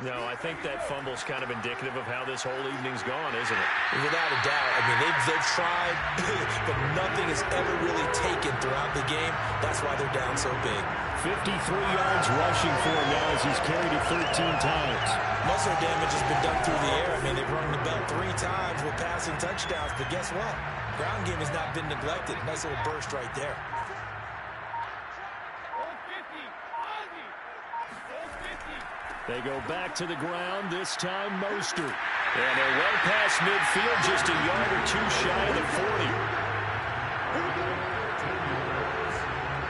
No, I think that fumble's kind of indicative of how this whole evening's gone, isn't it? Without a doubt. I mean, they've tried, but nothing has ever really taken throughout the game. That's why they're down so big. 53 yards rushing for him now as he's carried it 13 times. Most of their damage has been done through the air. I mean, they've rung the bell 3 times with passing touchdowns, but guess what? Ground game has not been neglected. Nice little burst right there. They go back to the ground, this time Mostert. And they're well past midfield, just a yard or two shy of the 40.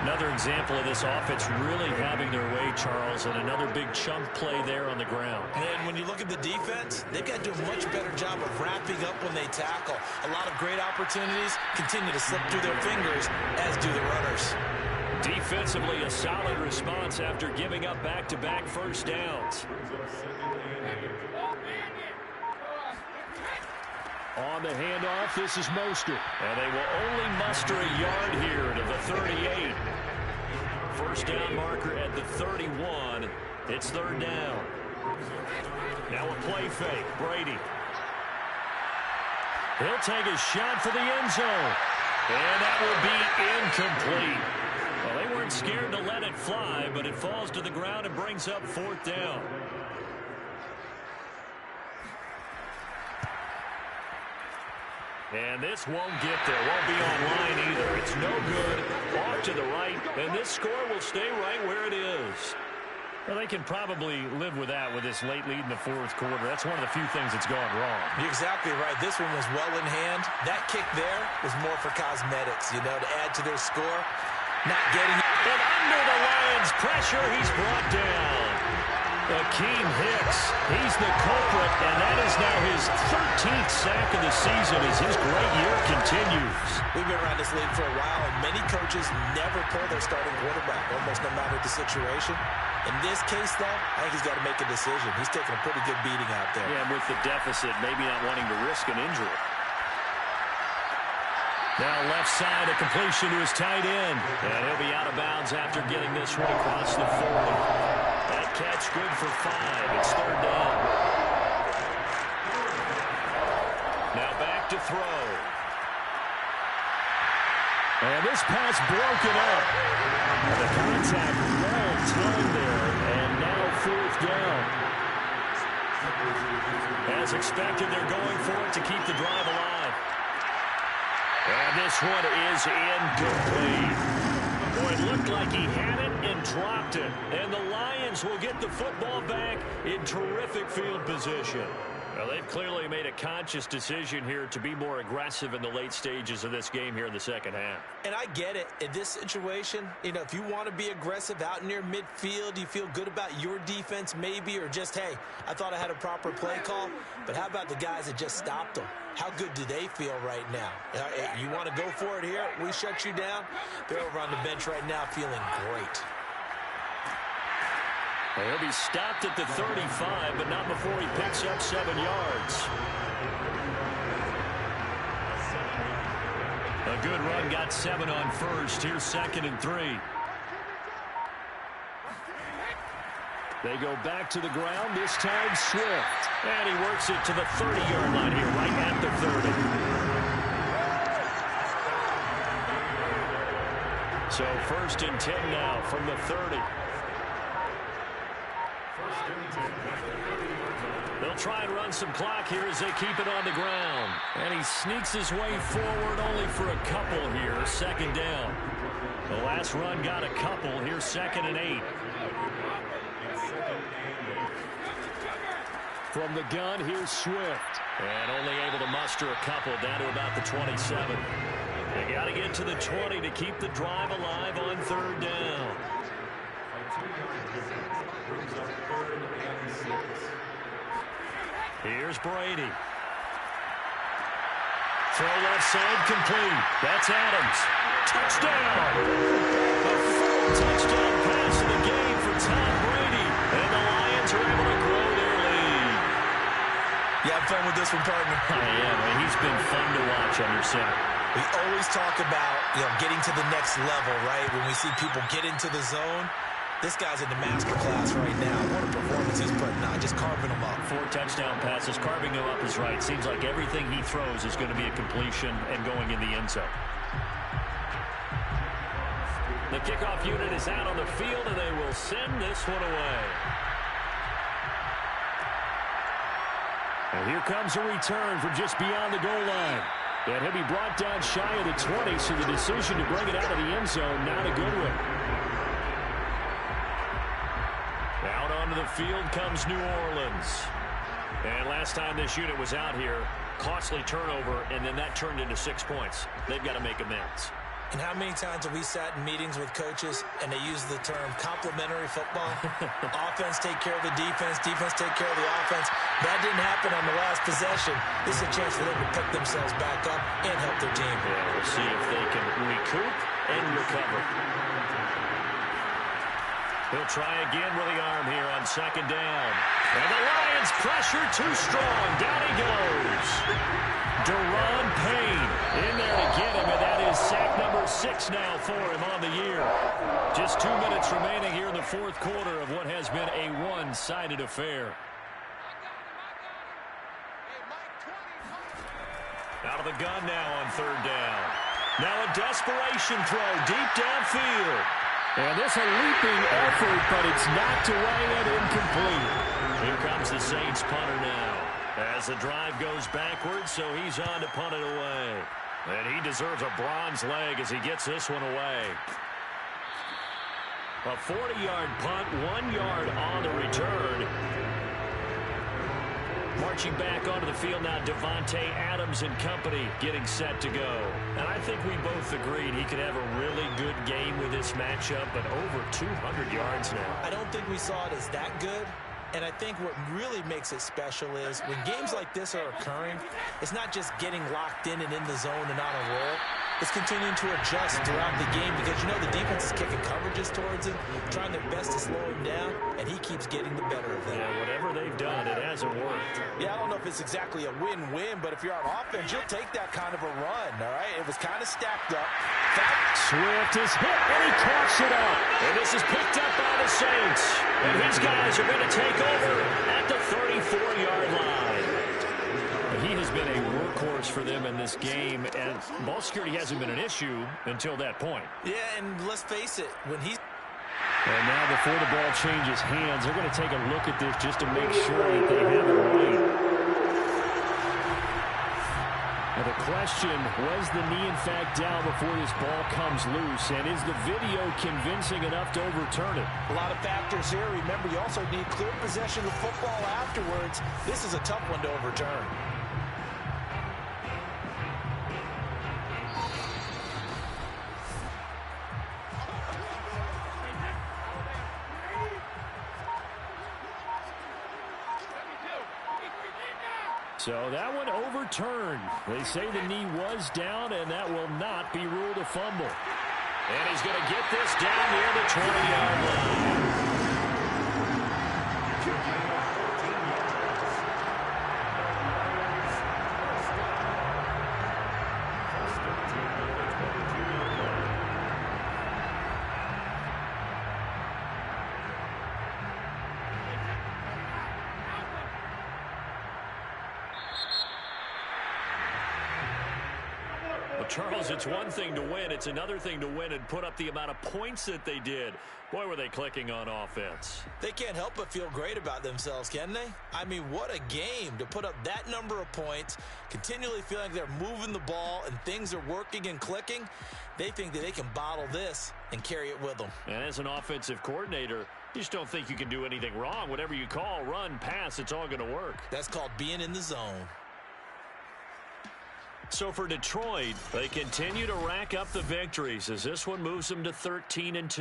Another example of this offense really having their way, Charles, and another big chunk play there on the ground. And when you look at the defense, they've got to do a much better job of wrapping up when they tackle. A lot of great opportunities continue to slip through their fingers, as do the runners. Defensively, a solid response after giving up back-to-back first downs. On the handoff, this is Mostert. And they will only muster a yard here to the 38. First down marker at the 31. It's third down. Now a play fake. Brady. He'll take a shot for the end zone. And that will be incomplete. Well, they weren't scared to let it fly, but it falls to the ground and brings up fourth down. And this won't get there. Won't be online either. It's no good. Off to the right. And this score will stay right where it is. Well, they can probably live with that with this late lead in the fourth quarter. That's one of the few things that's gone wrong. You're exactly right. This one was well in hand. That kick there was more for cosmetics, you know, to add to their score. Not getting it. And under the Lions' pressure, he's brought down. Akeem Hicks, he's the culprit, and that is now his 13th sack of the season as his great year continues. We've been around this league for a while, and many coaches never pull their starting quarterback, almost no matter the situation. In this case, though, I think he's got to make a decision. He's taking a pretty good beating out there. Yeah, with the deficit, maybe not wanting to risk an injury. Now left side, a completion to his tight end. And he'll be out of bounds after getting this one across the 40. That catch good for 5. It's third down. Now back to throw. And this pass broken up. And the contact well timed there. And now fourth down. As expected, they're going for it to keep the drive alive. And this one is incomplete. Boy, it looked like he had it and dropped it. And the Lions will get the football back in terrific field position. Well, they've clearly made a conscious decision here to be more aggressive in the late stages of this game here in the second half. And I get it. In this situation, you know, if you want to be aggressive out near midfield, you feel good about your defense maybe, or just, hey, I thought I had a proper play call. But how about the guys that just stopped them? How good do they feel right now? You want to go for it here? We shut you down? They're over on the bench right now feeling great. He'll be stopped at the 35, but not before he picks up 7 yards. A good run, got 7 on first. Here's 2nd and 3. They go back to the ground, this time Swift. And he works it to the 30-yard line here, right at the 30. So 1st and 10 now from the 30. They'll try and run some clock here as they keep it on the ground. And he sneaks his way forward only for a couple here. 2nd down. The last run got a couple. Here's 2nd and 8. From the gun, here's Swift. And only able to muster a couple down to about the 27. They got to get to the 20 to keep the drive alive on 3rd down. Here's Brady. Throw left side complete. That's Adams. Touchdown! A full touchdown pass in the game for Tom Brady. And the Lions are able to grow their lead. You have fun with this one, partner? I am, and he's been fun to watch under center. We always talk about, getting to the next level, right? When we see people get into the zone, this guy's in the master class right now. What a performance he's putting on, just carving them up. 4 touchdown passes, carving them up is right. Seems like everything he throws is going to be a completion and going in the end zone. The kickoff unit is out on the field, and they will send this one away. And here comes a return from just beyond the goal line. And he'll be brought down shy of the 20, so the decision to bring it out of the end zone, not a good one. Out onto the field comes New Orleans. And last time this unit was out here, costly turnover, and then that turned into 6 points. They've got to make amends. And how many times have we sat in meetings with coaches and they use the term complementary football? Offense take care of the defense, defense take care of the offense. That didn't happen on the last possession. This is a chance for them to pick themselves back up and help their team. Yeah, we'll see if they can recoup and recover. He'll try again with the arm here on second down. And the Lions pressure too strong. Down he goes. Daron Payne in there to get him, and that is sack number 6 now for him on the year. Just 2 minutes remaining here in the fourth quarter of what has been a one-sided affair. Out of the gun now on third down. Now a desperation throw deep downfield. And this a leaping effort, but it's knocked away and incomplete. Here comes the Saints punter now. As the drive goes backwards, so he's on to punt it away. And he deserves a bronze leg as he gets this one away. A 40-yard punt, 1 yard on the return. Marching back onto the field now, Devontae Adams and company getting set to go. And I think we both agreed he could have a really good game with this matchup, but over 200 yards now. I don't think we saw it as that good. And I think what really makes it special is when games like this are occurring, it's not just getting locked in and in the zone and on a roll. It's continuing to adjust throughout the game because, the defense is kicking coverages towards him, trying their best to slow him down, and he keeps getting the better of them. Yeah, whatever they've done, it hasn't worked. Yeah, I don't know if it's exactly a win-win, but if you're on offense, you'll take that kind of a run, all right? It was kind of stacked up. Swift is hit, and he coughs it up. And this is picked up by the Saints. And his guys are going to take over at the 34-yard line. He has been a workhorse for them in this game, and ball security hasn't been an issue until that point. Yeah, and let's face it, when he's... And now before the ball changes hands, they're going to take a look at this just to make sure that they have it right. Now the question, was the knee in fact down before this ball comes loose? And is the video convincing enough to overturn it? A lot of factors here. Remember, you also need clear possession of football afterwards. This is a tough one to overturn. So that one overturned. They say the knee was down, and that will not be ruled a fumble. And he's going to get this down near the 20-yard line. Charles, it's one thing to win. It's another thing to win and put up the amount of points that they did. Boy, were they clicking on offense. They can't help but feel great about themselves, can they? I mean, what a game to put up that number of points, continually feeling like they're moving the ball and things are working and clicking. They think that they can bottle this and carry it with them. And as an offensive coordinator, you just don't think you can do anything wrong. Whatever you call, run, pass, it's all going to work. That's called being in the zone. So for Detroit, they continue to rack up the victories as this one moves them to 13-2.